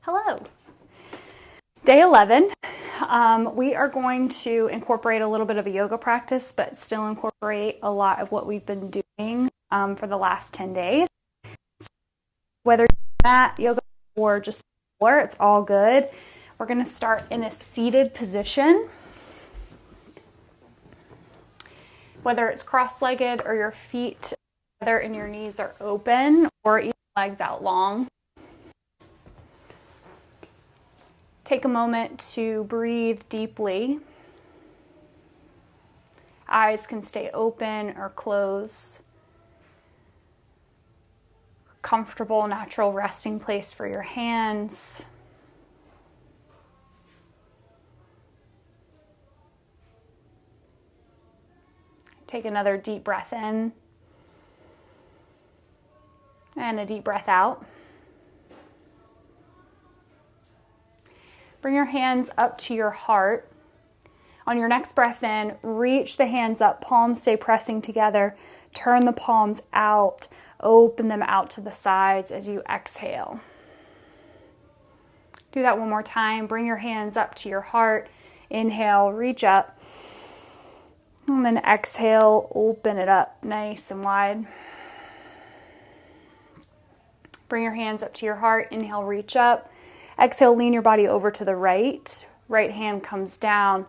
Hello. Day 11. We are going to incorporate a little bit of a yoga practice, but still incorporate a lot of what we've been doing for the last 10 days. So whether you're at yoga or just before, it's all good. We're going to start in a seated position. Whether it's cross-legged or your feet together and your knees are open, or even legs out long. Take a moment to breathe deeply. Eyes can stay open or close. Comfortable, natural resting place for your hands. Take another deep breath in and a deep breath out. Bring your hands up to your heart. On your next breath in, reach the hands up, palms stay pressing together. Turn the palms out, open them out to the sides as you exhale. Do that one more time. Bring your hands up to your heart. Inhale, reach up. And then exhale, open it up nice and wide. Bring your hands up to your heart. Inhale, reach up. Exhale, lean your body over to the right. Right hand comes down.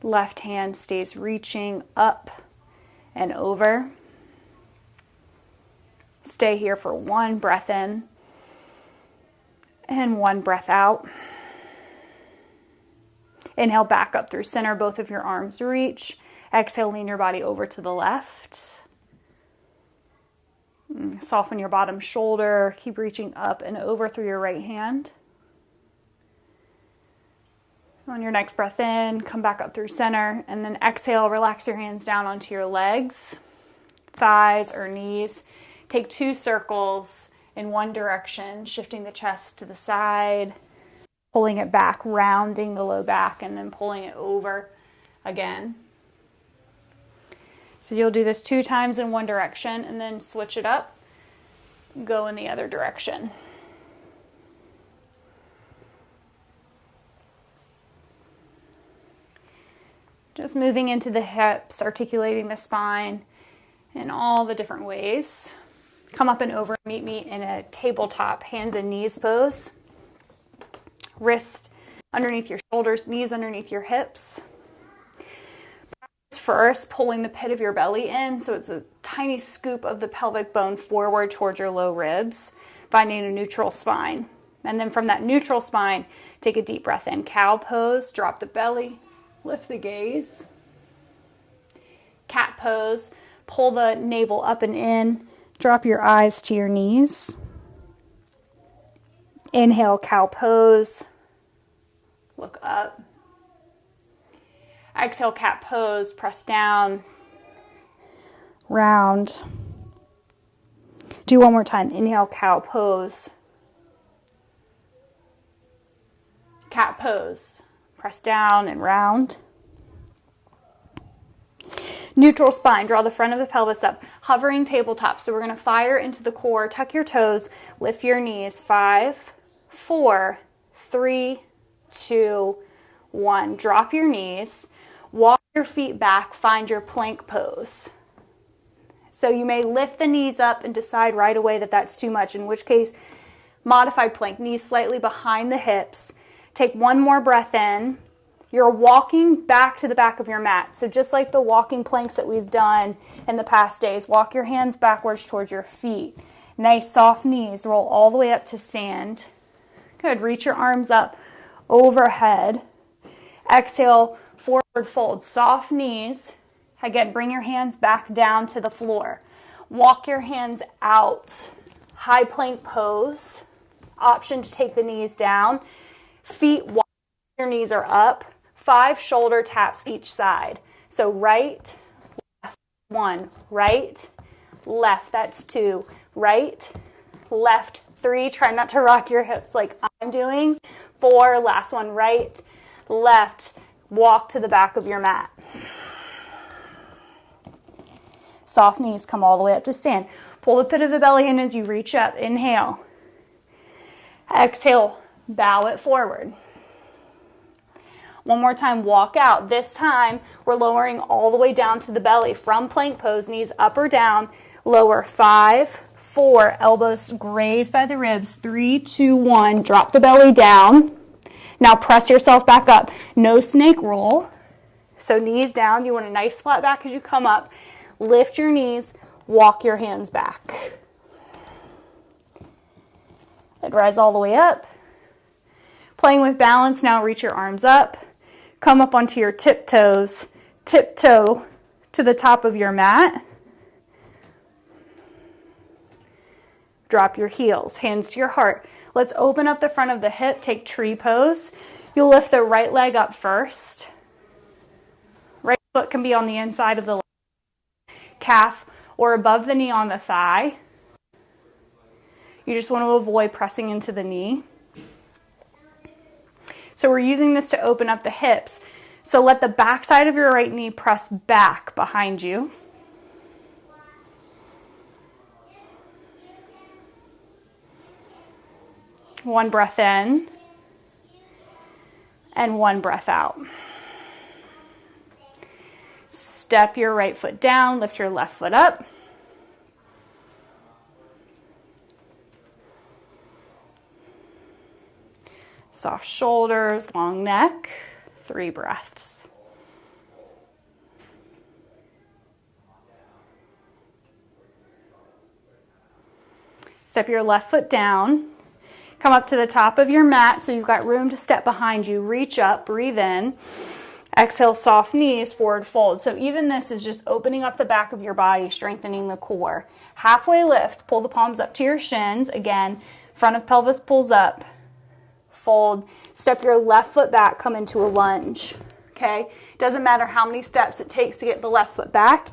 Left hand stays reaching up and over. Stay here for one breath in and one breath out. Inhale, back up through center. Both of your arms reach. Exhale, lean your body over to the left. Soften your bottom shoulder. Keep reaching up and over through your right hand. On your next breath in, come back up through center, and then exhale, relax your hands down onto your legs, thighs or knees. Take 2 circles in one direction, shifting the chest to the side, pulling it back, rounding the low back, and then pulling it over again. So you'll do this 2 times in one direction, and then switch it up, go in the other direction. Just moving into the hips, articulating the spine in all the different ways. Come up and over, meet me in a tabletop hands and knees pose. Wrist underneath your shoulders, knees underneath your hips. First, pulling the pit of your belly in, so it's a tiny scoop of the pelvic bone forward towards your low ribs, finding a neutral spine. And then from that neutral spine, take a deep breath in. Cow pose, drop the belly. Lift the gaze. Cat pose. Pull the navel up and in. Drop your eyes to your knees. Inhale, cow pose. Look up. Exhale, cat pose. Press down. Round. Do one more time. Inhale, cow pose. Cat pose. Press down and round. Neutral spine. Draw the front of the pelvis up. Hovering tabletop. So we're going to fire into the core. Tuck your toes. Lift your knees. 5, 4, 3, 2, 1. Drop your knees. Walk your feet back. Find your plank pose. So you may lift the knees up and decide right away that that's too much, in which case, modified plank. Knees slightly behind the hips. Take one more breath in. You're walking back to the back of your mat. So just like the walking planks that we've done in the past days, walk your hands backwards towards your feet. Nice soft knees. Roll all the way up to stand. Good. Reach your arms up overhead. Exhale, forward fold. Soft knees. Again, bring your hands back down to the floor. Walk your hands out. High plank pose. Option to take the knees down. Feet wide, your knees are up. 5 shoulder taps each side. So right, left, 1, right, left, that's 2, right, left, 3, try not to rock your hips like I'm doing. 4, last one, right, left, walk to the back of your mat. Soft knees, come all the way up to stand. Pull the pit of the belly in as you reach up. Inhale. Exhale, bow it forward. One more time, walk out. This time, we're lowering all the way down to the belly from plank pose, knees up or down. Lower 5, 4, elbows grazed by the ribs. 3, 2, 1, drop the belly down. Now press yourself back up. No snake roll. So knees down. You want a nice flat back as you come up. Lift your knees, walk your hands back. And rise all the way up. Playing with balance, now reach your arms up. Come up onto your tiptoes, tiptoe to the top of your mat. Drop your heels, hands to your heart. Let's open up the front of the hip, take tree pose. You'll lift the right leg up first. Right foot can be on the inside of the leg, calf or above the knee on the thigh. You just want to avoid pressing into the knee. So we're using this to open up the hips. So let the back side of your right knee press back behind you. One breath in and one breath out. Step your right foot down, lift your left foot up. Soft shoulders, long neck, 3 breaths. Step your left foot down. Come up to the top of your mat so you've got room to step behind you. Reach up, breathe in. Exhale, soft knees, forward fold. So even this is just opening up the back of your body, strengthening the core. Halfway lift, pull the palms up to your shins. Again, front of pelvis pulls up. Fold, step your left foot back, come into a lunge, okay? Doesn't matter how many steps it takes to get the left foot back.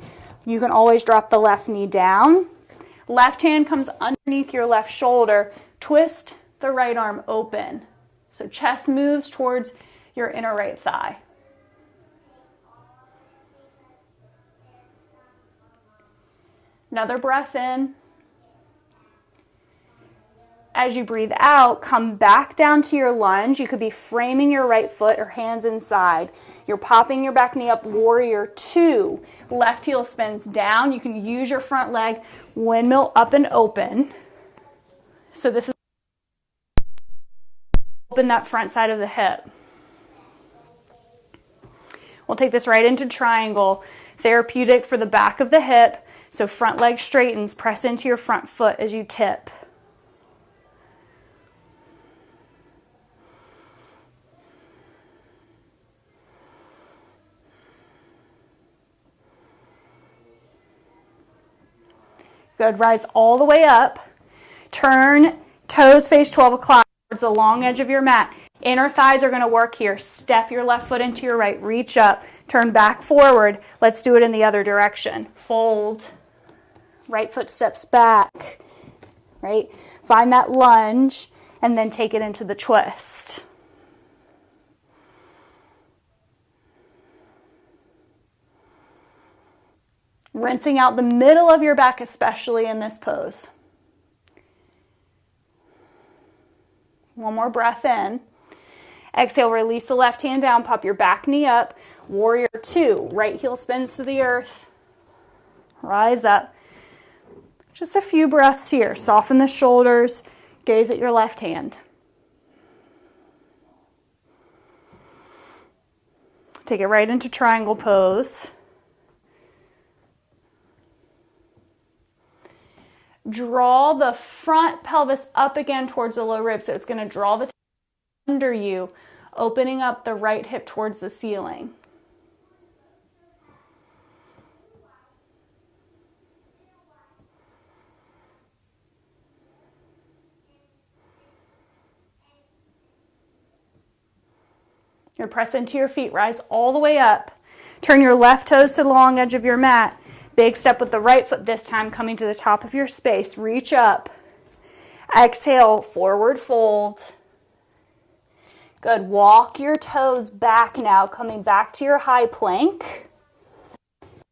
You can always drop the left knee down. Left hand comes underneath your left shoulder. Twist the right arm open. So chest moves towards your inner right thigh. Another breath in. As you breathe out, come back down to your lunge. You could be framing your right foot or hands inside. You're popping your back knee up, warrior 2. Left heel spins down. You can use your front leg, windmill up and open. So this is open that front side of the hip. We'll take this right into triangle. Therapeutic for the back of the hip. So front leg straightens, press into your front foot as you tip. Good, rise all the way up. Turn, toes face 12 o'clock towards the long edge of your mat. Inner thighs are going to work here. Step your left foot into your right, reach up, turn back forward. Let's do it in the other direction. Fold, right foot steps back, right? Find that lunge and then take it into the twist. Rinsing out the middle of your back, especially in this pose. One more breath in. Exhale, release the left hand down, pop your back knee up. Warrior 2, right heel spins to the earth. Rise up. Just a few breaths here. Soften the shoulders, gaze at your left hand. Take it right into triangle pose. Draw the front pelvis up again towards the low ribs. So it's going to draw the under you, opening up the right hip towards the ceiling. You're press into your feet, rise all the way up. Turn your left toes to the long edge of your mat. Big step with the right foot this time, coming to the top of your space. Reach up. Exhale, forward fold. Good. Walk your toes back now, coming back to your high plank.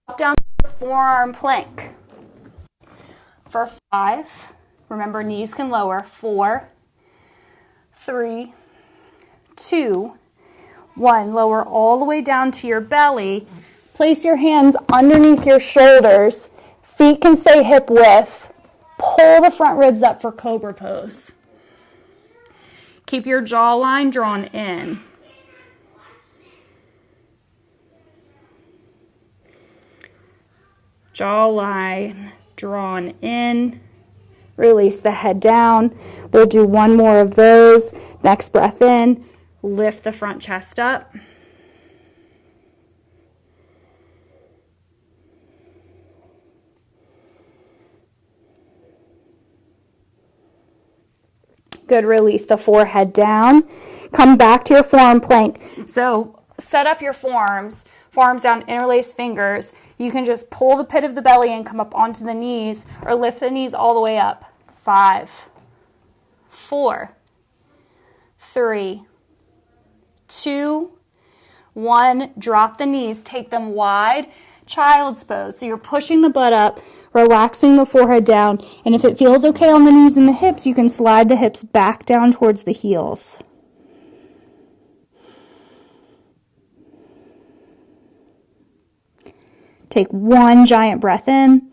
Up down to your forearm plank. For 5. Remember, knees can lower. 4, 3, 2, 1. Lower all the way down to your belly. Place your hands underneath your shoulders. Feet can stay hip width. Pull the front ribs up for cobra pose. Keep your jawline drawn in. Jawline drawn in. Release the head down. We'll do one more of those. Next breath in. Lift the front chest up. Good, release the forehead down. Come back to your forearm plank. So set up your forearms down, interlace fingers. You can just pull the pit of the belly and come up onto the knees, or lift the knees all the way up. 5, 4, 3, 2, 1. Drop the knees, take them wide. Child's pose. So you're pushing the butt up, relaxing the forehead down, and if it feels okay on the knees and the hips, you can slide the hips back down towards the heels. Take one giant breath in.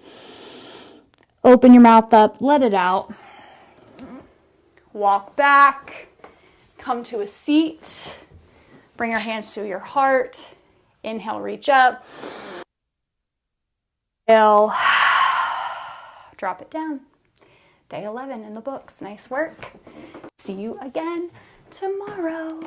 Open your mouth up, let it out. Walk back, come to a seat. Bring your hands to your heart. Inhale, reach up. Exhale, drop it down. Day 11 in the books. Nice work. See you again tomorrow.